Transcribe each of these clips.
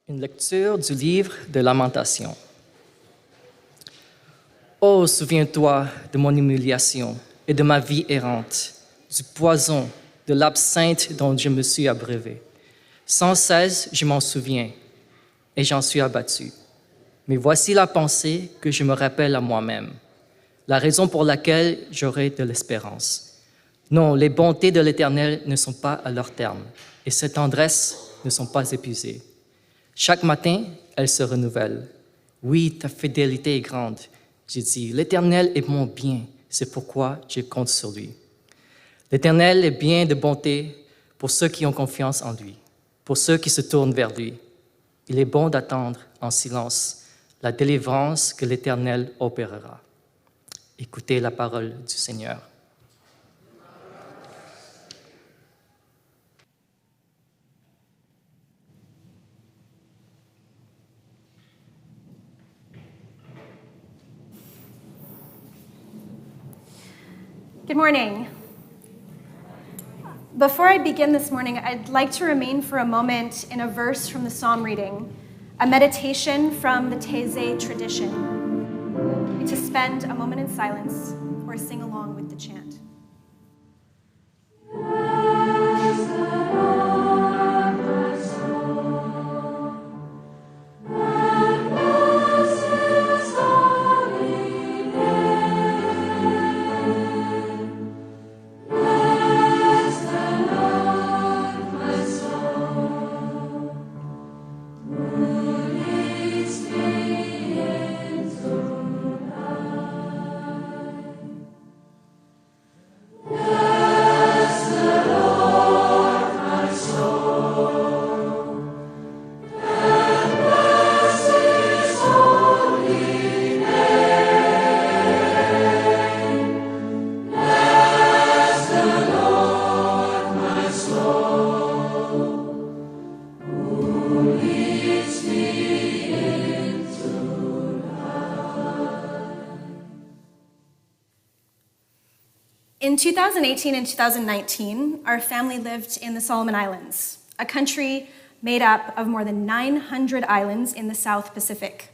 Une lecture du livre de Lamentation. Oh, souviens-toi de mon humiliation et de ma vie errante, du poison, de l'absinthe dont je me suis abreuvé. Sans cesse, je m'en souviens et j'en suis abattu. Mais voici la pensée que je me rappelle à moi-même, la raison pour laquelle j'aurai de l'espérance. Non, les bontés de l'Éternel ne sont pas à leur terme et ses tendresses ne sont pas épuisées. Chaque matin, elles se renouvellent. Oui, ta fidélité est grande. J'ai dit, l'Éternel est mon bien, c'est pourquoi je compte sur lui. L'Éternel est bien de bonté pour ceux qui ont confiance en lui, pour ceux qui se tournent vers lui. Il est bon d'attendre en silence la délivrance que l'Éternel opérera. Écoutez la parole du Seigneur. Good morning. Before I begin this morning, I'd like to remain for a moment in a verse from the psalm reading, a meditation from the Taizé tradition, to spend a moment in silence or sing along with the chant. In 2018 and 2019, our family lived in the Solomon Islands, a country made up of more than 900 islands in the South Pacific.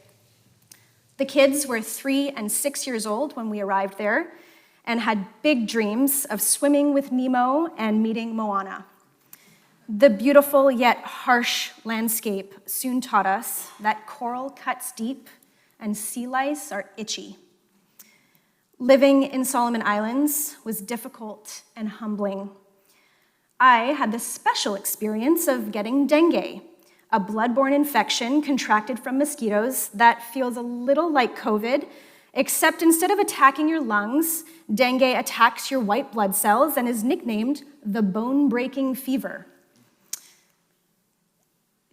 The kids were 3 and 6 years old when we arrived there and had big dreams of swimming with Nemo and meeting Moana. The beautiful yet harsh landscape soon taught us that coral cuts deep and sea lice are itchy. Living in Solomon Islands was difficult and humbling. I had the special experience of getting dengue, a bloodborne infection contracted from mosquitoes that feels a little like COVID, except instead of attacking your lungs, dengue attacks your white blood cells and is nicknamed the bone-breaking fever.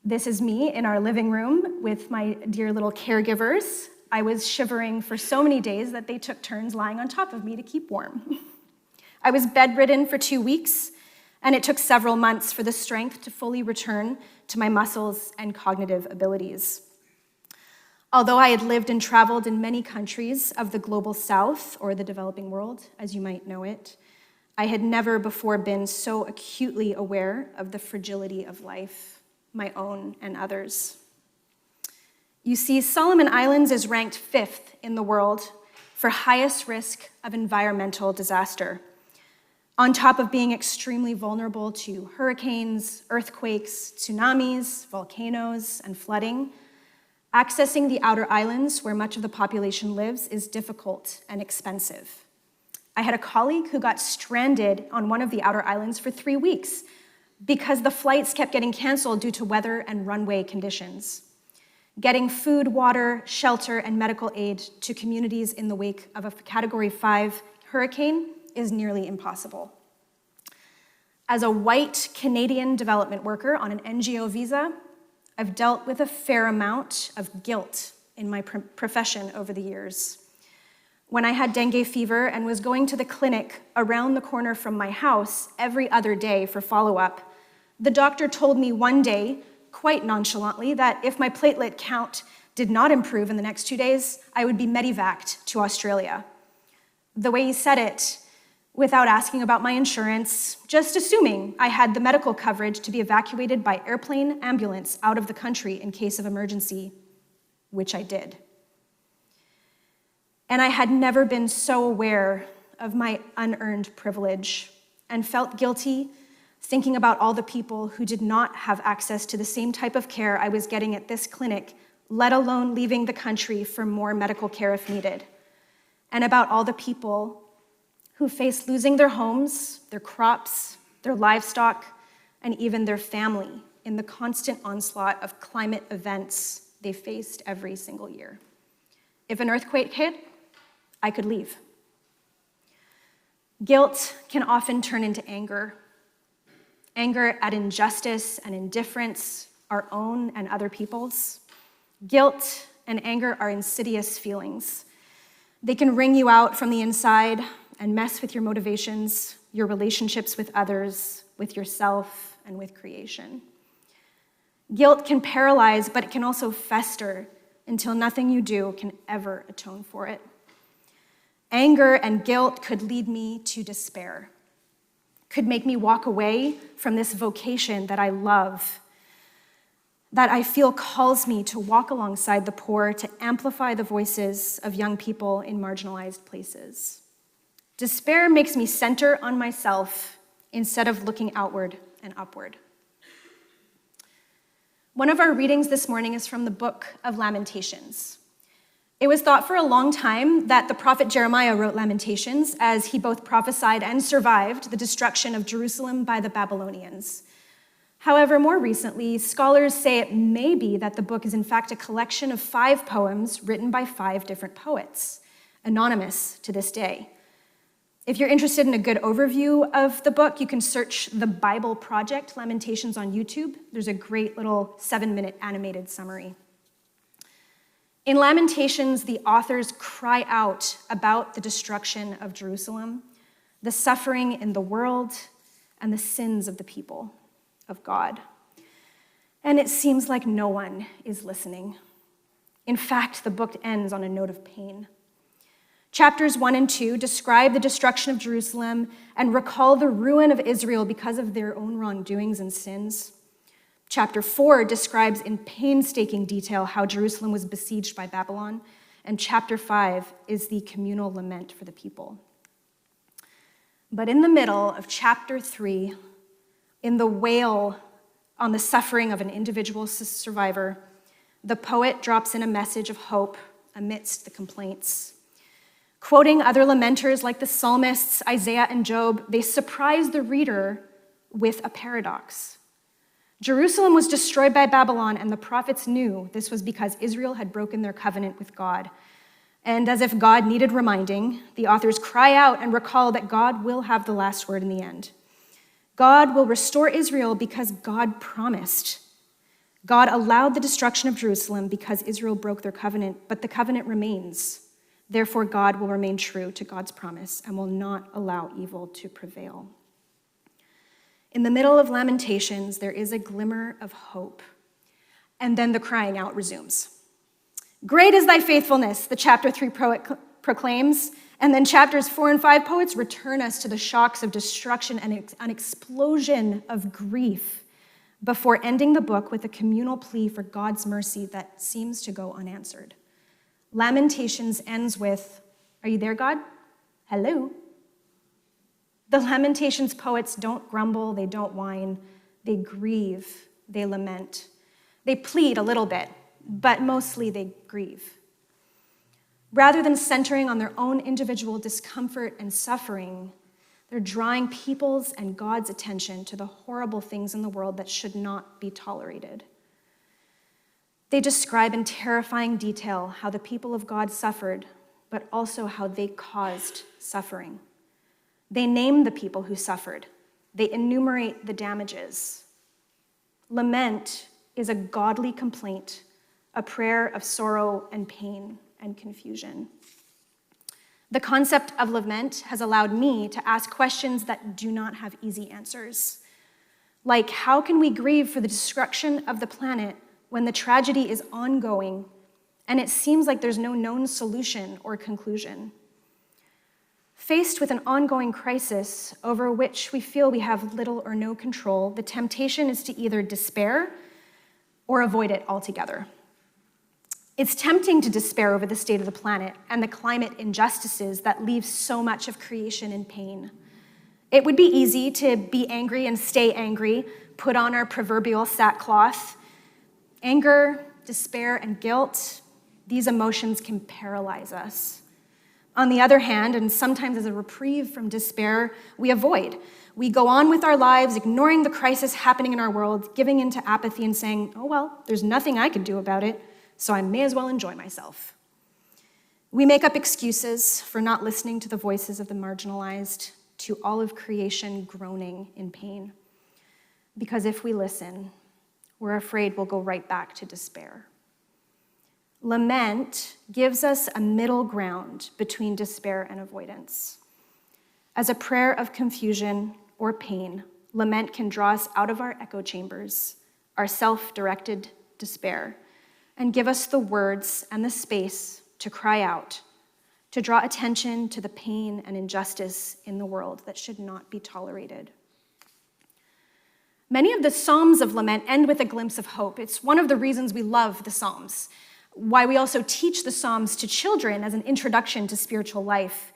This is me in our living room with my dear little caregivers. I was shivering for so many days that they took turns lying on top of me to keep warm. I was bedridden for 2 weeks, and it took several months for the strength to fully return to my muscles and cognitive abilities. Although I had lived and traveled in many countries of the global south, or the developing world, as you might know it, I had never before been so acutely aware of the fragility of life, my own and others. You see, Solomon Islands is ranked 5th in the world for highest risk of environmental disaster. On top of being extremely vulnerable to hurricanes, earthquakes, tsunamis, volcanoes, and flooding, accessing the outer islands where much of the population lives is difficult and expensive. I had a colleague who got stranded on one of the outer islands for 3 weeks because the flights kept getting canceled due to weather and runway conditions. Getting food, water, shelter, and medical aid to communities in the wake of a Category 5 hurricane is nearly impossible. As a white Canadian development worker on an NGO visa, I've dealt with a fair amount of guilt in my profession over the years. When I had dengue fever and was going to the clinic around the corner from my house every other day for follow-up, the doctor told me one day, quite nonchalantly, that if my platelet count did not improve in the next 2 days, I would be medevaced to Australia. The way he said it without asking about my insurance, just assuming I had the medical coverage to be evacuated by airplane ambulance out of the country in case of emergency, which I did. And I had never been so aware of my unearned privilege and felt guilty thinking about all the people who did not have access to the same type of care I was getting at this clinic, let alone leaving the country for more medical care if needed, and about all the people who faced losing their homes, their crops, their livestock, and even their family in the constant onslaught of climate events they faced every single year. If an earthquake hit, I could leave. Guilt can often turn into anger. Anger at injustice and indifference, our own and other people's. Guilt and anger are insidious feelings. They can wring you out from the inside and mess with your motivations, your relationships with others, with yourself, and with creation. Guilt can paralyze, but it can also fester until nothing you do can ever atone for it. Anger and guilt could lead me to despair, could make me walk away from this vocation that I love, that I feel calls me to walk alongside the poor, to amplify the voices of young people in marginalized places. Despair makes me center on myself instead of looking outward and upward. One of our readings this morning is from the book of Lamentations. It was thought for a long time that the prophet Jeremiah wrote Lamentations as he both prophesied and survived the destruction of Jerusalem by the Babylonians. However, more recently, scholars say it may be that the book is in fact a collection of 5 poems written by 5 different poets, anonymous to this day. If you're interested in a good overview of the book, you can search the Bible Project Lamentations on YouTube. There's a great little 7-minute animated summary. In Lamentations, the authors cry out about the destruction of Jerusalem, the suffering in the world, and the sins of the people of God. And it seems like no one is listening. In fact, the book ends on a note of pain. Chapters 1 and 2 describe the destruction of Jerusalem and recall the ruin of Israel because of their own wrongdoings and sins. Chapter 4 describes in painstaking detail how Jerusalem was besieged by Babylon, and chapter 5 is the communal lament for the people. But in the middle of chapter 3, in the wail on the suffering of an individual survivor, the poet drops in a message of hope amidst the complaints. Quoting other lamenters like the psalmists, Isaiah and Job, they surprise the reader with a paradox. Jerusalem was destroyed by Babylon, and the prophets knew this was because Israel had broken their covenant with God. And as if God needed reminding, the authors cry out and recall that God will have the last word in the end. God will restore Israel because God promised. God allowed the destruction of Jerusalem because Israel broke their covenant, but the covenant remains. Therefore, God will remain true to God's promise and will not allow evil to prevail. In the middle of Lamentations, there is a glimmer of hope. And then the crying out resumes. Great is thy faithfulness, the chapter 3 poet proclaims. And then chapters 4 and 5 poets return us to the shocks of destruction and an explosion of grief before ending the book with a communal plea for God's mercy that seems to go unanswered. Lamentations ends with, "Are you there, God? Hello?" The Lamentations poets don't grumble, they don't whine, they grieve, they lament. They plead a little bit, but mostly they grieve. Rather than centering on their own individual discomfort and suffering, they're drawing people's and God's attention to the horrible things in the world that should not be tolerated. They describe in terrifying detail how the people of God suffered, but also how they caused suffering. They name the people who suffered. They enumerate the damages. Lament is a godly complaint, a prayer of sorrow and pain and confusion. The concept of lament has allowed me to ask questions that do not have easy answers. Like, how can we grieve for the destruction of the planet when the tragedy is ongoing and it seems like there's no known solution or conclusion? Faced with an ongoing crisis over which we feel we have little or no control, the temptation is to either despair or avoid it altogether. It's tempting to despair over the state of the planet and the climate injustices that leave so much of creation in pain. It would be easy to be angry and stay angry, put on our proverbial sackcloth. Anger, despair, and guilt, these emotions can paralyze us. On the other hand, and sometimes as a reprieve from despair, we avoid. We go on with our lives, ignoring the crisis happening in our world, giving into apathy and saying, oh well, there's nothing I can do about it, so I may as well enjoy myself. We make up excuses for not listening to the voices of the marginalized, to all of creation groaning in pain. Because if we listen, we're afraid we'll go right back to despair. Lament gives us a middle ground between despair and avoidance. As a prayer of confusion or pain, lament can draw us out of our echo chambers, our self-directed despair, and give us the words and the space to cry out, to draw attention to the pain and injustice in the world that should not be tolerated. Many of the Psalms of lament end with a glimpse of hope. It's one of the reasons we love the Psalms, why we also teach the Psalms to children as an introduction to spiritual life.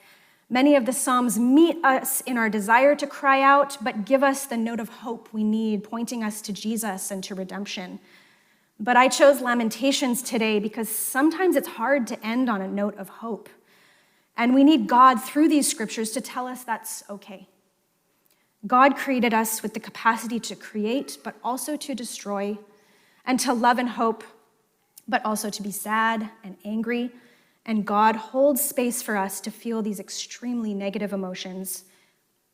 Many of the Psalms meet us in our desire to cry out, but give us the note of hope we need, pointing us to Jesus and to redemption. But I chose Lamentations today because sometimes it's hard to end on a note of hope. And we need God through these scriptures to tell us that's okay. God created us with the capacity to create, but also to destroy, and to love and hope, but also to be sad and angry. And God holds space for us to feel these extremely negative emotions,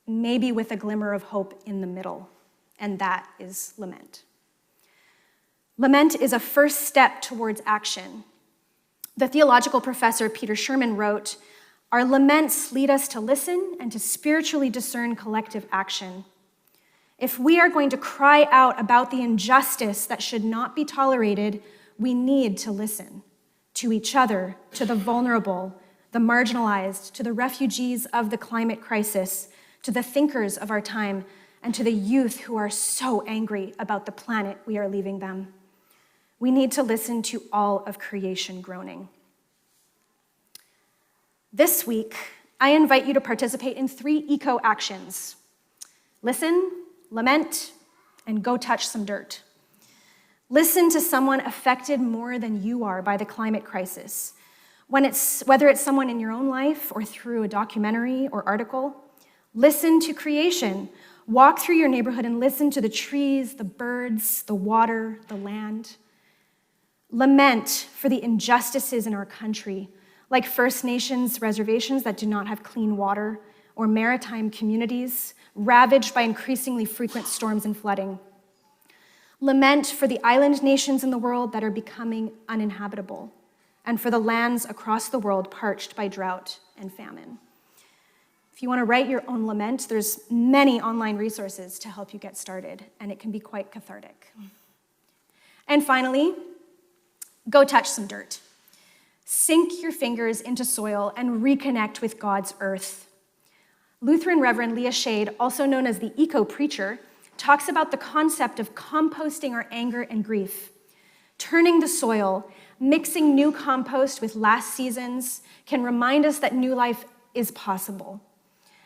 maybe with a glimmer of hope in the middle, and that is lament. Lament is a first step towards action. The theological professor Peter Sherman wrote, "Our laments lead us to listen and to spiritually discern collective action. If we are going to cry out about the injustice that should not be tolerated, we need to listen to each other, to the vulnerable, the marginalized, to the refugees of the climate crisis, to the thinkers of our time, and to the youth who are so angry about the planet we are leaving them. We need to listen to all of creation groaning." This week, I invite you to participate in 3 eco actions. Listen, lament, and go touch some dirt. Listen to someone affected more than you are by the climate crisis. Whether it's someone in your own life or through a documentary or article, listen to creation. Walk through your neighborhood and listen to the trees, the birds, the water, the land. Lament for the injustices in our country, like First Nations reservations that do not have clean water, or maritime communities ravaged by increasingly frequent storms and flooding. Lament for the island nations in the world that are becoming uninhabitable, and for the lands across the world parched by drought and famine. If you want to write your own lament, there's many online resources to help you get started, and it can be quite cathartic. And finally, go touch some dirt. Sink your fingers into soil and reconnect with God's earth. Lutheran Reverend Leah Shade, also known as the eco-preacher, talks about the concept of composting our anger and grief. Turning the soil, mixing new compost with last season's can remind us that new life is possible.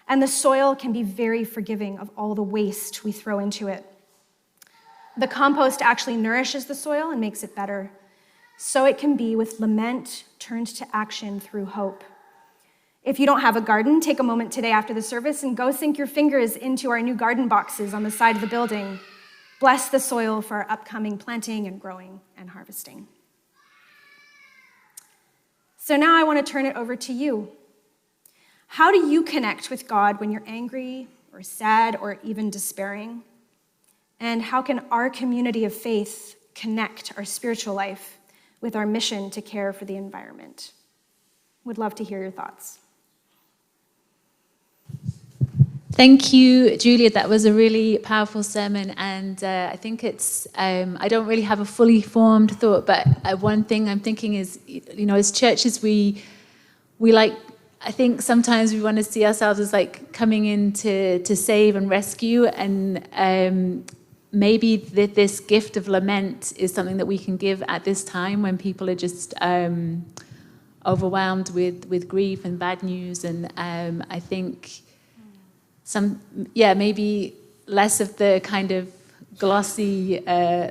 And the soil can be very forgiving of all the waste we throw into it. The compost actually nourishes the soil and makes it better. So it can be with lament turned to action through hope. If you don't have a garden, take a moment today after the service and go sink your fingers into our new garden boxes on the side of the building. Bless the soil for our upcoming planting and growing and harvesting. So now I want to turn it over to you. How do you connect with God when you're angry or sad or even despairing? And how can our community of faith connect our spiritual life with our mission to care for the environment? Would love to hear your thoughts. Thank you, Julia. That was a really powerful sermon, and I think it's, I don't really have a fully formed thought, but one thing I'm thinking is, as churches, we like I think sometimes we want to see ourselves as like coming in to save and rescue, and maybe this gift of lament is something that we can give at this time when people are just overwhelmed with grief and bad news. And I think maybe less of the kind of glossy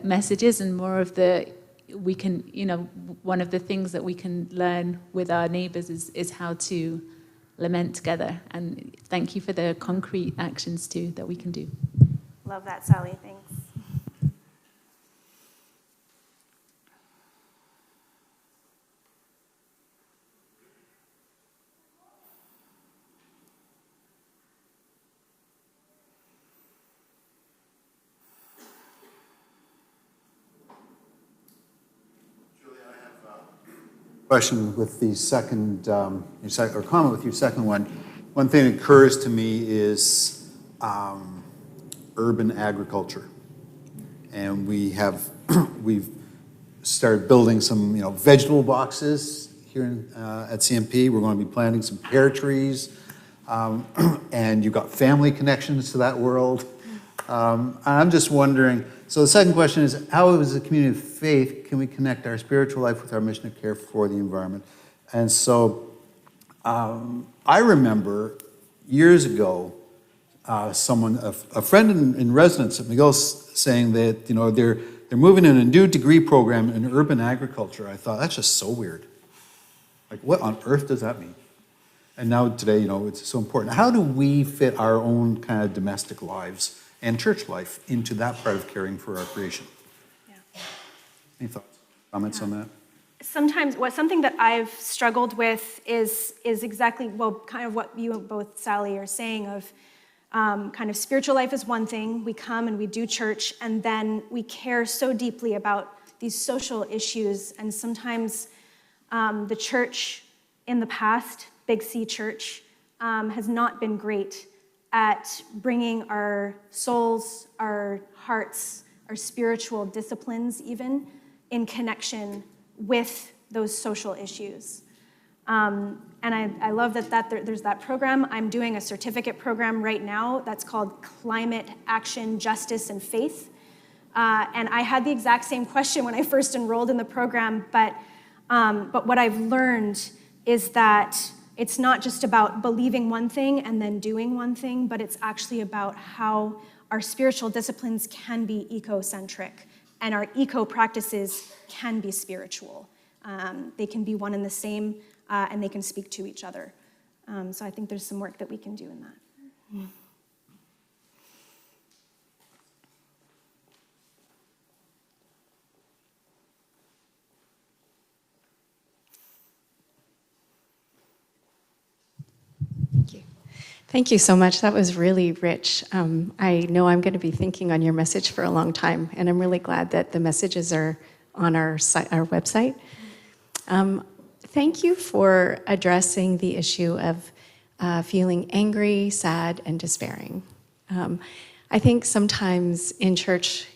messages and more of one of the things that we can learn with our neighbors is how to lament together. And thank you for the concrete actions too that we can do. Love that, Sally. Thanks. Question with the second, or comment with your second one. One thing that occurs to me is urban agriculture, and we've started building some, vegetable boxes here at CMP. We're going to be planting some pear trees, and you've got family connections to that world. I'm just wondering. So the second question is, how as a community of faith can we connect our spiritual life with our mission of care for the environment? And so I remember years ago, a friend in residence at McGill saying that they're moving in a new degree program in urban agriculture. I thought, that's just so weird. Like, what on earth does that mean? And now today, it's so important. How do we fit our own kind of domestic lives and church life into that part of caring for our creation? Yeah. Any thoughts, comments on that? Sometimes something that I've struggled with is exactly, kind of what you both, Sally, are saying of kind of spiritual life is one thing. We come and we do church, and then we care so deeply about these social issues. And sometimes the church in the past, Big C Church, has not been great at bringing our souls, our hearts, our spiritual disciplines even in connection with those social issues. And I love that there's that program. I'm doing a certificate program right now that's called Climate Action, Justice, and Faith. And I had the exact same question when I first enrolled in the program, but what I've learned is that it's not just about believing one thing and then doing one thing, but it's actually about how our spiritual disciplines can be eco-centric and our eco-practices can be spiritual. They can be one and the same, and they can speak to each other. So I think there's some work that we can do in that. Thank you so much. That was really rich. I know I'm going to be thinking on your message for a long time, and I'm really glad that the messages are on our website. Thank you for addressing the issue of feeling angry, sad, and despairing. I think sometimes in church,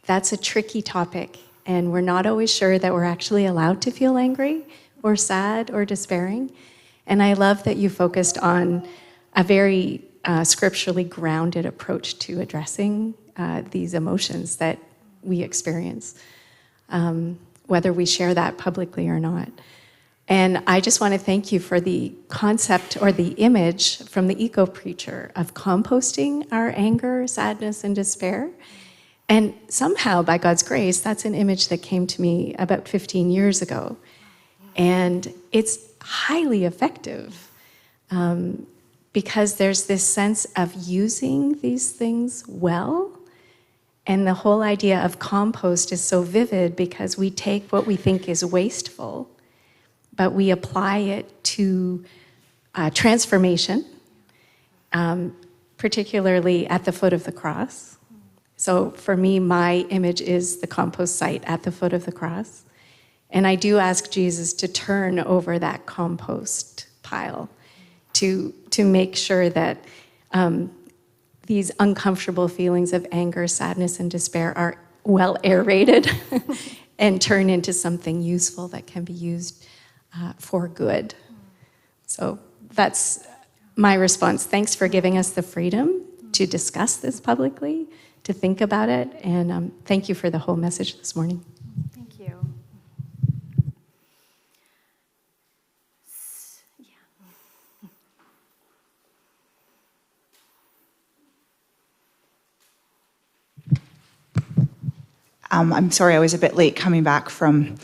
that's a tricky topic, and we're not always sure that we're actually allowed to feel angry or sad or despairing. And I love that you focused on a very scripturally grounded approach to addressing these emotions that we experience, whether we share that publicly or not. And I just want to thank you for the concept or the image from the eco-preacher of composting our anger, sadness, and despair. And somehow, by God's grace, that's an image that came to me about 15 years ago. And it's highly effective. Because there's this sense of using these things well. And the whole idea of compost is so vivid because we take what we think is wasteful, but we apply it to transformation, particularly at the foot of the cross. So for me, my image is the compost site at the foot of the cross. And I do ask Jesus to turn over that compost pile to make sure that these uncomfortable feelings of anger, sadness, and despair are well aerated and turn into something useful that can be used for good. So that's my response. Thanks for giving us the freedom to discuss this publicly, to think about it, and thank you for the whole message this morning. Thank you. I'm sorry I was a bit late coming back from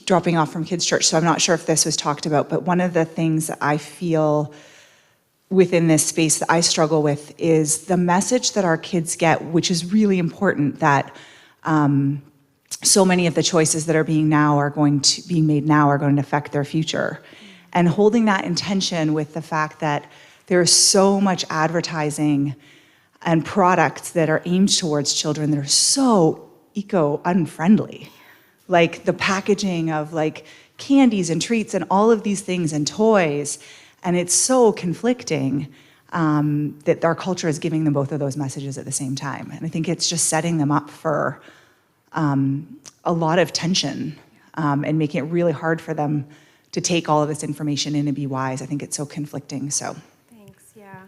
dropping off from kids' church, so I'm not sure if this was talked about, but one of the things that I feel within this space that I struggle with is the message that our kids get, which is really important, that so many of the choices that are being made now are going to affect their future. And holding that intention with the fact that there is so much advertising and products that are aimed towards children that are so eco-unfriendly. Like the packaging of like candies and treats and all of these things and toys. And it's so conflicting that our culture is giving them both of those messages at the same time. And I think it's just setting them up for a lot of tension and making it really hard for them to take all of this information in and be wise. I think it's so conflicting, so. Thanks, yeah.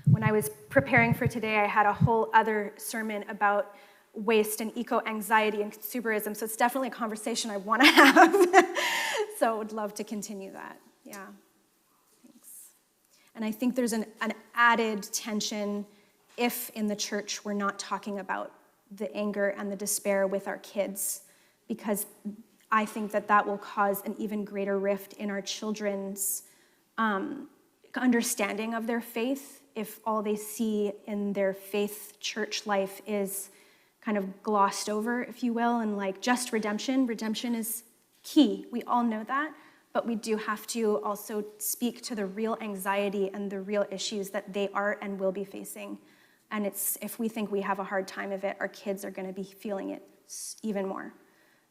When I was preparing for today, I had a whole other sermon about waste and eco-anxiety and consumerism, so it's definitely a conversation I want to have. So I would love to continue that, yeah. Thanks. And I think there's an added tension if in the church we're not talking about the anger and the despair with our kids, because I think that will cause an even greater rift in our children's understanding of their faith if all they see in their faith church life is kind of glossed over, if you will, and like just redemption. Redemption is key. We all know that, but we do have to also speak to the real anxiety and the real issues that they are and will be facing. And if we think we have a hard time of it, our kids are going to be feeling it even more.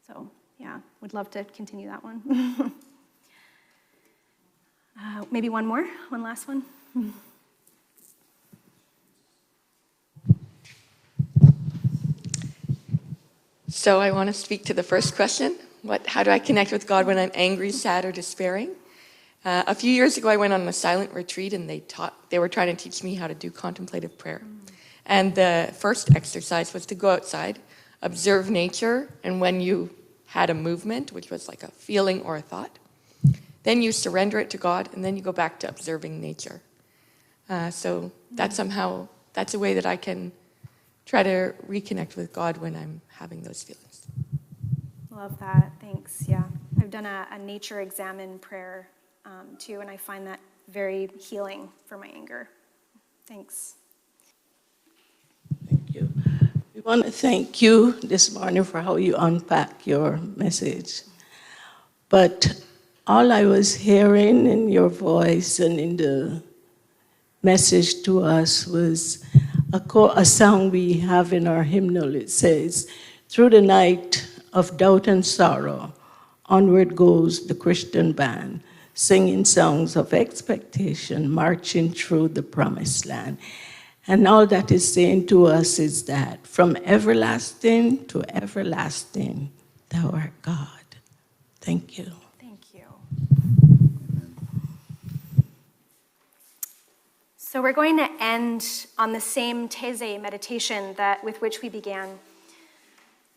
So yeah, would love to continue that one. Maybe one last one. So I want to speak to the first question. How do I connect with God when I'm angry, sad, or despairing? A few years ago, I went on a silent retreat, and they were trying to teach me how to do contemplative prayer. And the first exercise was to go outside, observe nature, and when you had a movement, which was like a feeling or a thought, then you surrender it to God, and then you go back to observing nature. So that's a way that I can try to reconnect with God when I'm having those feelings. Love that, thanks, yeah. I've done a nature examine prayer too, and I find that very healing for my anger. Thanks. Thank you. We want to thank you this morning for how you unpack your message. But all I was hearing in your voice and in the message to us was a song we have in our hymnal. It says, "Through the night of doubt and sorrow, onward goes the Christian band, singing songs of expectation, marching through the promised land." And all that is saying to us is that from everlasting to everlasting, thou art God. Thank you. Thank you. So we're going to end on the same These meditation with which we began.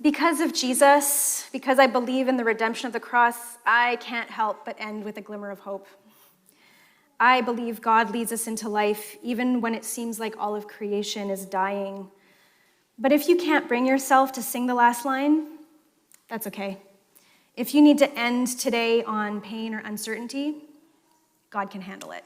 Because of Jesus, because I believe in the redemption of the cross, I can't help but end with a glimmer of hope. I believe God leads us into life even when it seems like all of creation is dying. But if you can't bring yourself to sing the last line, that's okay. If you need to end today on pain or uncertainty, God can handle it.